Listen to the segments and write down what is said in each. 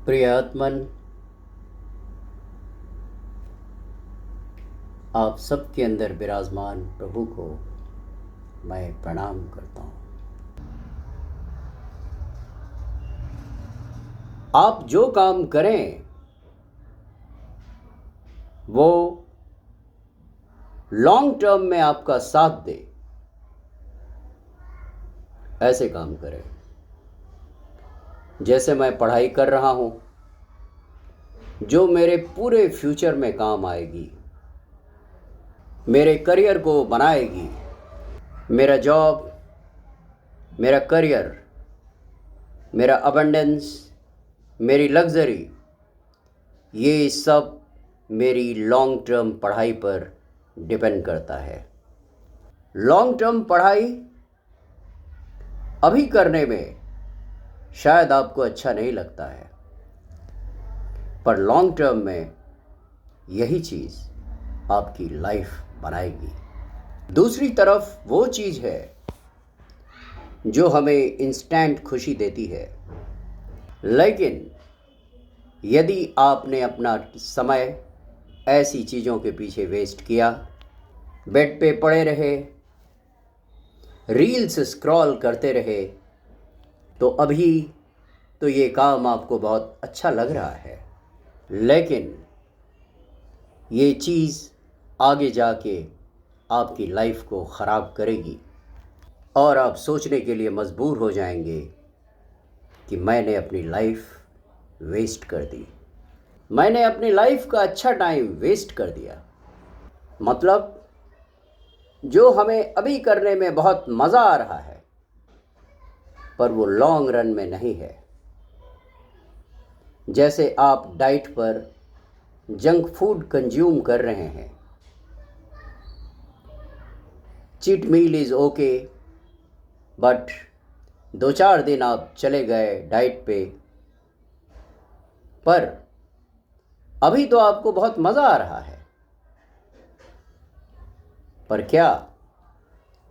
प्रिय आत्मन, आप सबके अंदर विराजमान प्रभु को मैं प्रणाम करता हूँ। आप जो काम करें वो लॉन्ग टर्म में आपका साथ दे, ऐसे काम करें। जैसे मैं पढ़ाई कर रहा हूँ जो मेरे पूरे फ्यूचर में काम आएगी, मेरे करियर को बनाएगी। मेरा जॉब, मेरा करियर, मेरा अबंडेंस, मेरी लग्जरी, ये सब मेरी लॉन्ग टर्म पढ़ाई पर डिपेंड करता है। लॉन्ग टर्म पढ़ाई अभी करने में शायद आपको अच्छा नहीं लगता है, पर लॉन्ग टर्म में यही चीज़ आपकी लाइफ बनाएगी। दूसरी तरफ वो चीज़ है जो हमें इंस्टेंट खुशी देती है, लेकिन यदि आपने अपना समय ऐसी चीज़ों के पीछे वेस्ट किया, बेड पे पड़े रहे, रील्स स्क्रॉल करते रहे, तो अभी तो ये काम आपको बहुत अच्छा लग रहा है, लेकिन ये चीज़ आगे जाके आपकी लाइफ को ख़राब करेगी और आप सोचने के लिए मजबूर हो जाएंगे कि मैंने अपनी लाइफ वेस्ट कर दी, मैंने अपनी लाइफ का अच्छा टाइम वेस्ट कर दिया। मतलब जो हमें अभी करने में बहुत मज़ा आ रहा है, पर वो लॉन्ग रन में नहीं है। जैसे आप डाइट पर जंक फूड कंज्यूम कर रहे हैं, cheat meal is okay, but 2-4 दिन आप चले गए डाइट पे, पर अभी तो आपको बहुत मज़ा आ रहा है। पर क्या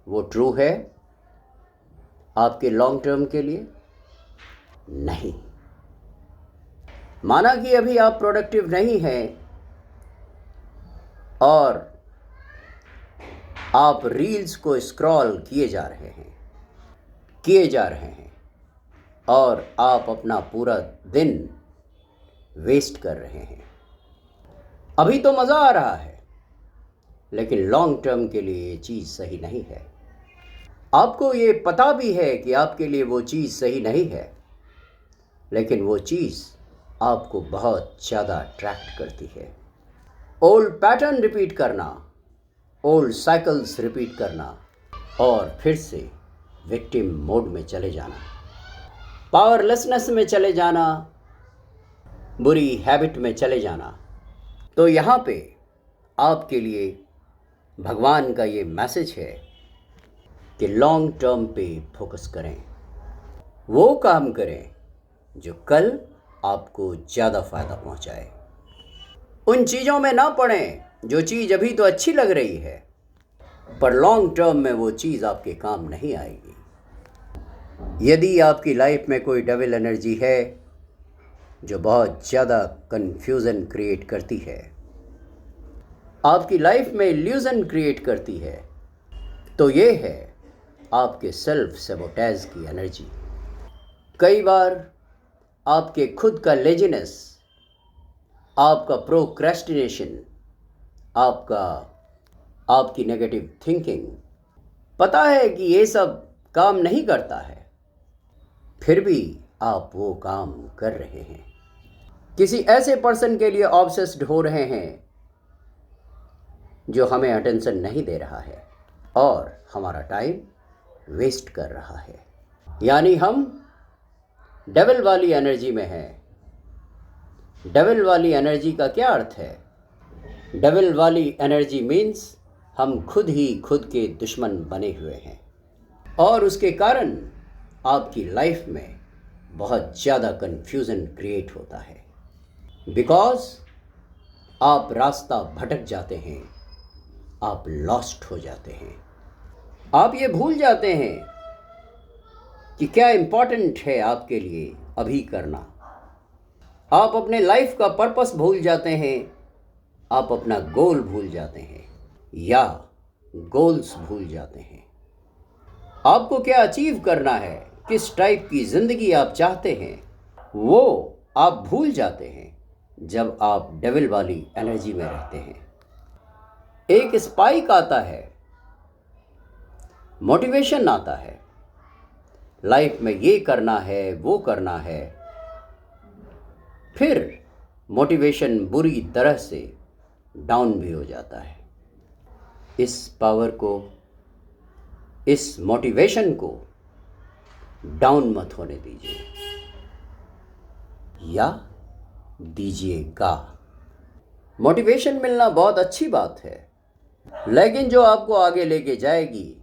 वो ट्रू है आपके लॉन्ग टर्म के लिए? नहीं। माना कि अभी आप प्रोडक्टिव नहीं हैं और आप रील्स को स्क्रॉल किए जा रहे हैं और आप अपना पूरा दिन वेस्ट कर रहे हैं। अभी तो मज़ा आ रहा है, लेकिन लॉन्ग टर्म के लिए ये चीज़ सही नहीं है। आपको ये पता भी है कि आपके लिए वो चीज़ सही नहीं है, लेकिन वो चीज़ आपको बहुत ज़्यादा अट्रैक्ट करती है। ओल्ड पैटर्न रिपीट करना, ओल्ड साइकिल्स रिपीट करना और फिर से विक्टिम मोड में चले जाना, पावरलेसनेस में चले जाना, बुरी हैबिट में चले जाना। तो यहाँ पे आपके लिए भगवान का ये मैसेज है कि लॉन्ग टर्म पे फोकस करें, वो काम करें जो कल आपको ज़्यादा फ़ायदा पहुँचाए। उन चीज़ों में ना पड़ें जो चीज़ अभी तो अच्छी लग रही है, पर लॉन्ग टर्म में वो चीज़ आपके काम नहीं आएगी। यदि आपकी लाइफ में कोई डेविल एनर्जी है जो बहुत ज़्यादा कन्फ्यूज़न क्रिएट करती है, आपकी लाइफ में इल्यूज़न क्रिएट करती है, तो ये है आपके सेल्फ सैबोटेज की एनर्जी। कई बार आपके खुद का लेजीनेस, आपका प्रोक्रेस्टिनेशन, आपकी नेगेटिव थिंकिंग, पता है कि ये सब काम नहीं करता है, फिर भी आप वो काम कर रहे हैं। किसी ऐसे पर्सन के लिए ऑब्सेस्ड हो रहे हैं जो हमें अटेंशन नहीं दे रहा है और हमारा टाइम वेस्ट कर रहा है। यानी हम डेविल वाली एनर्जी में हैं। डेविल वाली एनर्जी का क्या अर्थ है? डेविल वाली एनर्जी मीन्स हम खुद ही खुद के दुश्मन बने हुए हैं और उसके कारण आपकी लाइफ में बहुत ज़्यादा कन्फ्यूज़न क्रिएट होता है। बिकॉज आप रास्ता भटक जाते हैं, आप लॉस्ट हो जाते हैं, आप ये भूल जाते हैं कि क्या इम्पोर्टेंट है आपके लिए अभी करना। आप अपने लाइफ का पर्पस भूल जाते हैं, आप अपना गोल भूल जाते हैं या गोल्स भूल जाते हैं। आपको क्या अचीव करना है, किस टाइप की ज़िंदगी आप चाहते हैं, वो आप भूल जाते हैं जब आप डेविल वाली एनर्जी में रहते हैं। एक स्पाइक आता है, मोटिवेशन आता है, लाइफ में ये करना है, वो करना है, फिर मोटिवेशन बुरी तरह से डाउन भी हो जाता है। इस पावर को, इस मोटिवेशन को डाउन मत होने दीजिए, या दीजिएगा। मोटिवेशन मिलना बहुत अच्छी बात है, लेकिन जो आपको आगे लेके जाएगी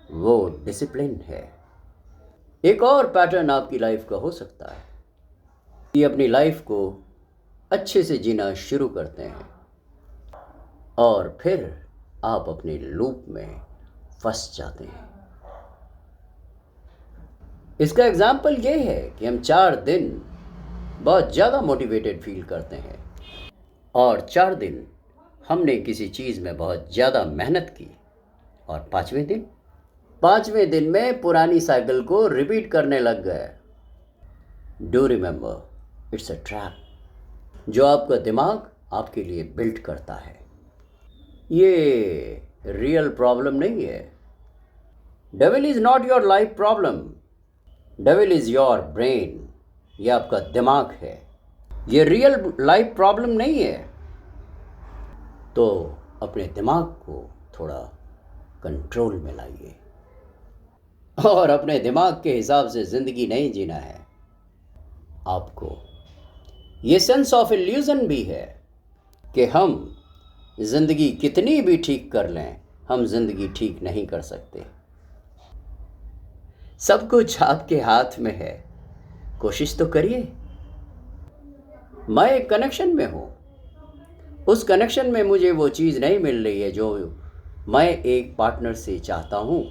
वो डिसिप्लिन है। एक और पैटर्न आपकी लाइफ का हो सकता है कि अपनी लाइफ को अच्छे से जीना शुरू करते हैं और फिर आप अपने लूप में फंस जाते हैं। इसका एग्जाम्पल ये है कि हम 4 दिन बहुत ज़्यादा मोटिवेटेड फील करते हैं और 4 दिन हमने किसी चीज़ में बहुत ज़्यादा मेहनत की और 5वें दिन में पुरानी साइकिल को रिपीट करने लग गए। Do remember, it's a trap जो आपका दिमाग आपके लिए बिल्ड करता है। ये रियल प्रॉब्लम नहीं है। Devil is not your life problem, devil is your brain. ये आपका दिमाग है, ये रियल लाइफ प्रॉब्लम नहीं है। तो अपने दिमाग को थोड़ा कंट्रोल में लाइए और अपने दिमाग के हिसाब से ज़िंदगी नहीं जीना है आपको। ये सेंस ऑफ इल्यूज़न भी है कि हम ज़िंदगी कितनी भी ठीक कर लें, हम ज़िंदगी ठीक नहीं कर सकते। सब कुछ आपके हाथ में है, कोशिश तो करिए। मैं एक कनेक्शन में हूँ, उस कनेक्शन में मुझे वो चीज़ नहीं मिल रही है जो मैं एक पार्टनर से चाहता हूँ।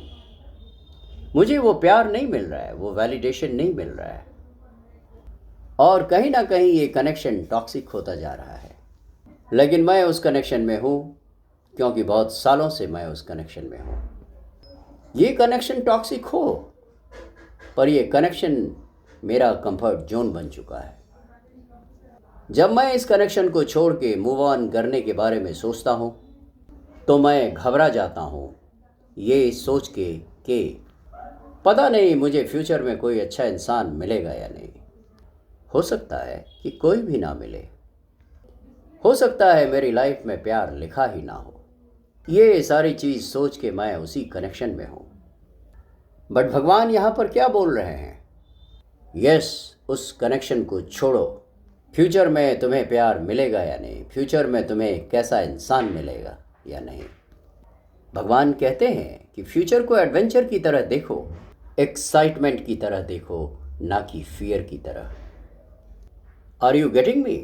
मुझे वो प्यार नहीं मिल रहा है, वो वैलिडेशन नहीं मिल रहा है और कहीं ना कहीं ये कनेक्शन टॉक्सिक होता जा रहा है। लेकिन मैं उस कनेक्शन में हूँ क्योंकि बहुत सालों से मैं उस कनेक्शन में हूँ। ये कनेक्शन टॉक्सिक हो पर ये कनेक्शन मेरा कंफर्ट जोन बन चुका है। जब मैं इस कनेक्शन को छोड़ के मूव ऑन करने के बारे में सोचता हूँ तो मैं घबरा जाता हूँ, ये सोच के कि पता नहीं मुझे फ्यूचर में कोई अच्छा इंसान मिलेगा या नहीं। हो सकता है कि कोई भी ना मिले, हो सकता है मेरी लाइफ में प्यार लिखा ही ना हो। ये सारी चीज़ सोच के मैं उसी कनेक्शन में हूँ। बट भगवान यहाँ पर क्या बोल रहे हैं? यस, उस कनेक्शन को छोड़ो। फ्यूचर में तुम्हें प्यार मिलेगा या नहीं, फ्यूचर में तुम्हें कैसा इंसान मिलेगा या नहीं। भगवान कहते हैं कि फ्यूचर को एडवेंचर की तरह देखो, एक्साइटमेंट की तरह देखो, ना कि फियर की तरह। Are you getting me?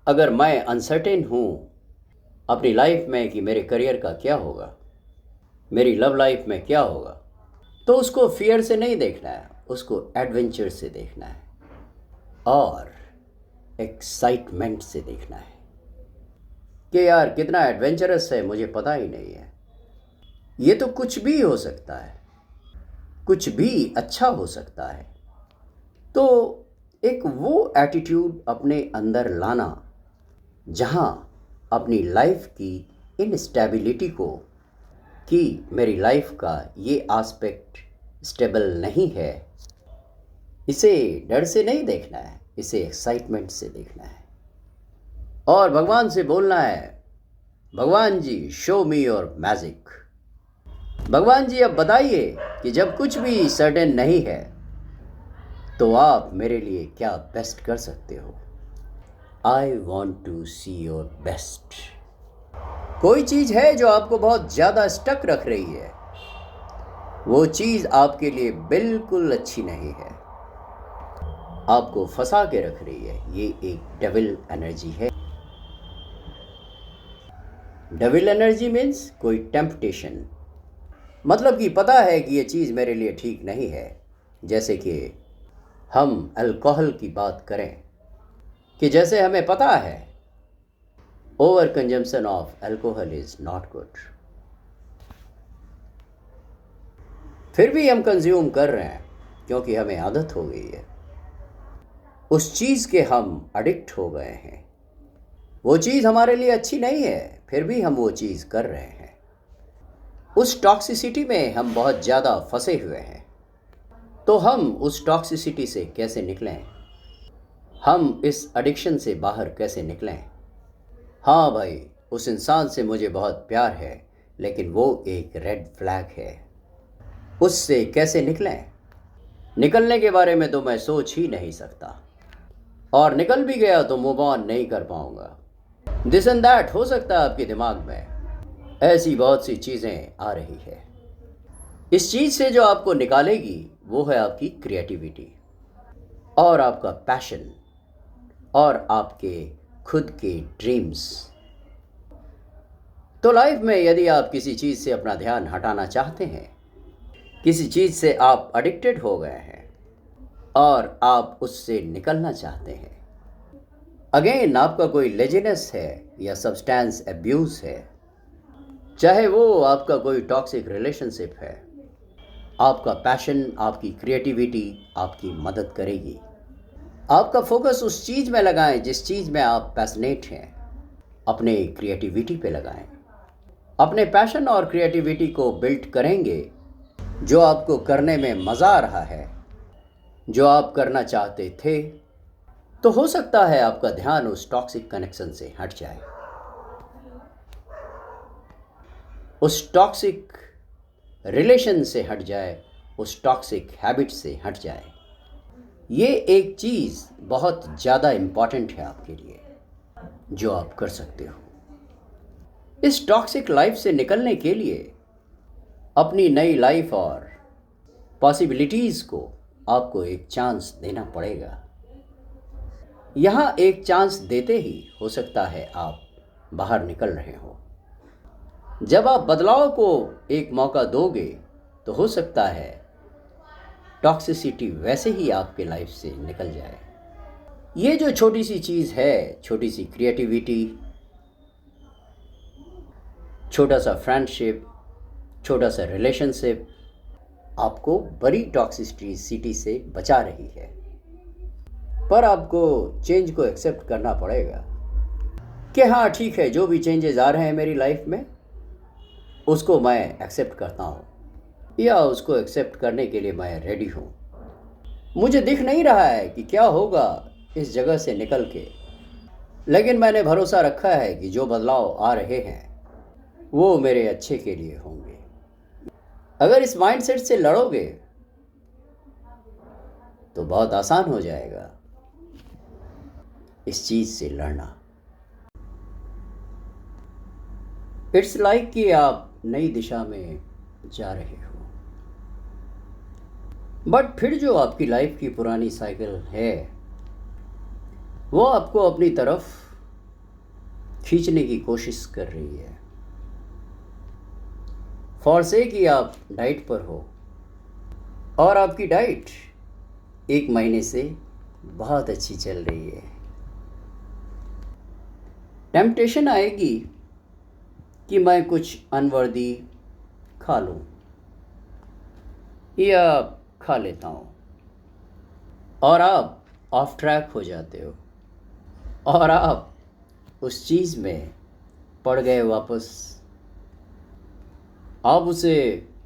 अगर मैं अनसर्टेन हूँ अपनी लाइफ में कि मेरे करियर का क्या होगा, मेरी लव लाइफ में क्या होगा, तो उसको फियर से नहीं देखना है, उसको एडवेंचर से देखना है और एक्साइटमेंट से देखना है कि यार कितना एडवेंचरस है, मुझे पता ही नहीं है। ये तो कुछ भी हो सकता है, कुछ भी अच्छा हो सकता है। तो एक वो एटीट्यूड अपने अंदर लाना जहाँ अपनी लाइफ की इनस्टेबिलिटी को, कि मेरी लाइफ का ये एस्पेक्ट स्टेबल नहीं है, इसे डर से नहीं देखना है, इसे एक्साइटमेंट से देखना है और भगवान से बोलना है, भगवान जी शो मी योर मैजिक। भगवान जी अब बताइए कि जब कुछ भी सर्टेन नहीं है तो आप मेरे लिए क्या बेस्ट कर सकते हो। I want to see your best. कोई चीज़ है जो आपको बहुत ज़्यादा स्टक रख रही है, वो चीज़ आपके लिए बिल्कुल अच्छी नहीं है, आपको फंसा के रख रही है। ये एक डेविल एनर्जी है। डेविल एनर्जी मीन्स कोई टेम्पटेशन, मतलब कि पता है कि ये चीज़ मेरे लिए ठीक नहीं है। जैसे कि हम अल्कोहल की बात करें कि जैसे हमें पता है over consumption of alcohol is not good, फिर भी हम कंज्यूम कर रहे हैं क्योंकि हमें आदत हो गई है। उस चीज़ के हम एडिक्ट हो गए हैं। वो चीज़ हमारे लिए अच्छी नहीं है, फिर भी हम वो चीज़ कर रहे हैं। उस टॉक्सिसिटी में हम बहुत ज़्यादा फंसे हुए हैं। तो हम उस टॉक्सिसिटी से कैसे निकलें? हम इस एडिक्शन से बाहर कैसे निकलें? हाँ भाई, उस इंसान से मुझे बहुत प्यार है, लेकिन वो एक रेड फ्लैग है। उससे कैसे निकलें? निकलने के बारे में तो मैं सोच ही नहीं सकता, और निकल भी गया तो मूव ऑन नहीं कर पाऊंगा। दिस एंड दैट हो सकता है आपके दिमाग में, ऐसी बहुत सी चीज़ें आ रही है। इस चीज़ से जो आपको निकालेगी वो है आपकी क्रिएटिविटी और आपका पैशन और आपके खुद के ड्रीम्स। तो लाइफ में यदि आप किसी चीज़ से अपना ध्यान हटाना चाहते हैं, किसी चीज़ से आप एडिक्टेड हो गए हैं और आप उससे निकलना चाहते हैं, अगेन आपका कोई लेजीनेस है या सब्सटेंस एब्यूज़ है, चाहे वो आपका कोई टॉक्सिक रिलेशनशिप है, आपका पैशन, आपकी क्रिएटिविटी आपकी मदद करेगी। आपका फोकस उस चीज़ में लगाएं जिस चीज़ में आप पैशनेट हैं। अपने क्रिएटिविटी पे लगाएं। अपने पैशन और क्रिएटिविटी को बिल्ड करेंगे जो आपको करने में मज़ा आ रहा है, जो आप करना चाहते थे, तो हो सकता है आपका ध्यान उस टॉक्सिक कनेक्शन से हट जाए, उस टॉक्सिक रिलेशन से हट जाए, उस टॉक्सिक हैबिट से हट जाए। ये एक चीज़ बहुत ज़्यादा इम्पॉर्टेंट है आपके लिए जो आप कर सकते हो। इस टॉक्सिक लाइफ से निकलने के लिए अपनी नई लाइफ और पॉसिबिलिटीज़ को आपको एक चांस देना पड़ेगा। यहाँ एक चांस देते ही हो सकता है आप बाहर निकल रहे हो। जब आप बदलाव को एक मौका दोगे तो हो सकता है टॉक्सिसिटी वैसे ही आपके लाइफ से निकल जाए। ये जो छोटी सी चीज़ है, छोटी सी क्रिएटिविटी, छोटा सा फ्रेंडशिप, छोटा सा रिलेशनशिप आपको बड़ी टॉक्सिसिटी से बचा रही है। पर आपको चेंज को एक्सेप्ट करना पड़ेगा कि हाँ ठीक है, जो भी चेंजेस आ रहे हैं मेरी लाइफ में उसको मैं एक्सेप्ट करता हूँ, या उसको एक्सेप्ट करने के लिए मैं रेडी हूँ। मुझे दिख नहीं रहा है कि क्या होगा इस जगह से निकल के, लेकिन मैंने भरोसा रखा है कि जो बदलाव आ रहे हैं वो मेरे अच्छे के लिए होंगे। अगर इस माइंडसेट से लड़ोगे तो बहुत आसान हो जाएगा इस चीज़ से लड़ना। इट्स लाइक कि आप नई दिशा में जा रहे हो, बट फिर जो आपकी लाइफ की पुरानी साइकिल है वो आपको अपनी तरफ खींचने की कोशिश कर रही है। फॉर से कि आप डाइट पर हो और आपकी डाइट 1 महीने से बहुत अच्छी चल रही है। टेम्पटेशन आएगी कि मैं कुछ अनवर्दी खा लूं या खा लेता हूं, और आप ऑफ ट्रैक हो जाते हो और आप उस चीज़ में पड़ गए वापस। आप उसे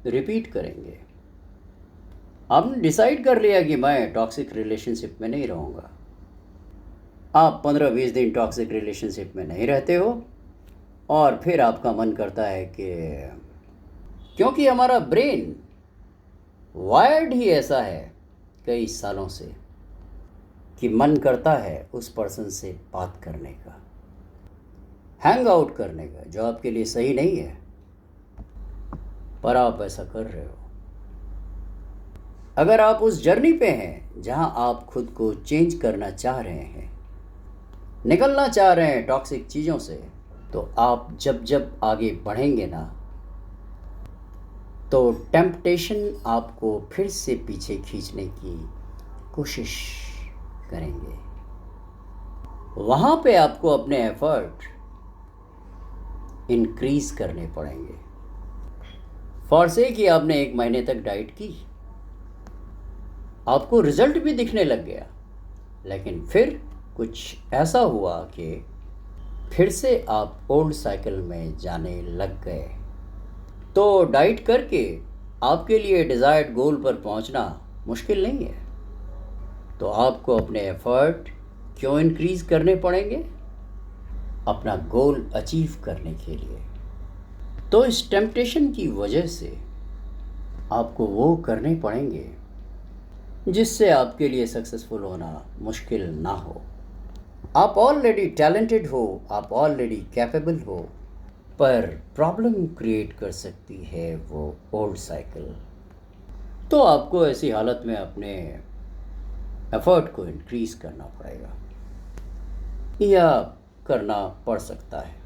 रिपीट करेंगे। आपने डिसाइड कर लिया कि मैं टॉक्सिक रिलेशनशिप में नहीं रहूँगा। आप 15-20 दिन टॉक्सिक रिलेशनशिप में नहीं रहते हो और फिर आपका मन करता है कि क्योंकि हमारा ब्रेन वायर्ड ही ऐसा है कई सालों से कि मन करता है उस पर्सन से बात करने का, हैंग आउट करने का, जो आपके लिए सही नहीं है, पर आप ऐसा कर रहे हो। अगर आप उस जर्नी पे हैं जहां आप खुद को चेंज करना चाह रहे हैं, निकलना चाह रहे हैं टॉक्सिक चीज़ों से, तो आप जब जब आगे बढ़ेंगे ना, तो टेम्पटेशन आपको फिर से पीछे खींचने की कोशिश करेंगे, वहाँ पे आपको अपने एफर्ट इंक्रीज करने पड़ेंगे। फॉर से कि आपने 1 महीने तक डाइट की, आपको रिजल्ट भी दिखने लग गया, लेकिन फिर कुछ ऐसा हुआ कि फिर से आप ओल्ड साइकिल में जाने लग गए। तो डाइट करके आपके लिए डिज़ायर्ड गोल पर पहुंचना मुश्किल नहीं है। तो आपको अपने एफर्ट क्यों इंक्रीज करने पड़ेंगे? अपना गोल अचीव करने के लिए। तो इस टेम्पटेशन की वजह से आपको वो करने पड़ेंगे जिससे आपके लिए सक्सेसफुल होना मुश्किल ना हो। आप ऑलरेडी टैलेंटेड हो, आप ऑलरेडी कैपेबल हो, पर प्रॉब्लम क्रिएट कर सकती है वो ओल्ड साइकिल। तो आपको ऐसी हालत में अपने एफर्ट को इंक्रीज करना पड़ेगा या करना पड़ सकता है।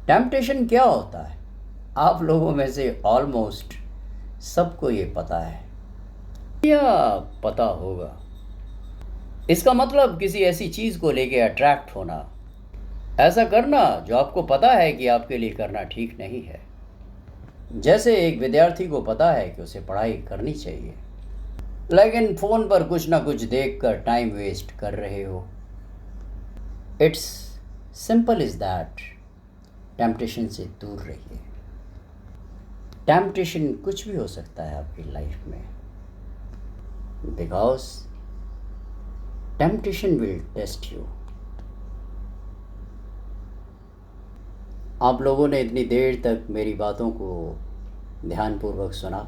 टेम्पटेशन क्या होता है? आप लोगों में से ऑलमोस्ट सबको ये पता है या पता होगा। इसका मतलब किसी ऐसी चीज़ को लेके अट्रैक्ट होना, ऐसा करना जो आपको पता है कि आपके लिए करना ठीक नहीं है। जैसे एक विद्यार्थी को पता है कि उसे पढ़ाई करनी चाहिए, लेकिन फ़ोन पर कुछ ना कुछ देखकर टाइम वेस्ट कर रहे हो। It's simple is that. Temptation से दूर रहिए। टेम्पटेशन कुछ भी हो सकता है आपकी लाइफ में, because temptation will test you. आप लोगों ने इतनी देर तक मेरी बातों को ध्यानपूर्वक सुना।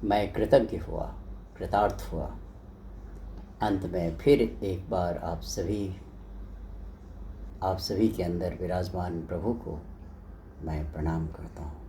मैं कृतज्ञ हुआ, कृतार्थ हुआ। अंत में फिर एक बार आप सभी के अंदर विराजमान प्रभु को मैं प्रणाम करता हूँ।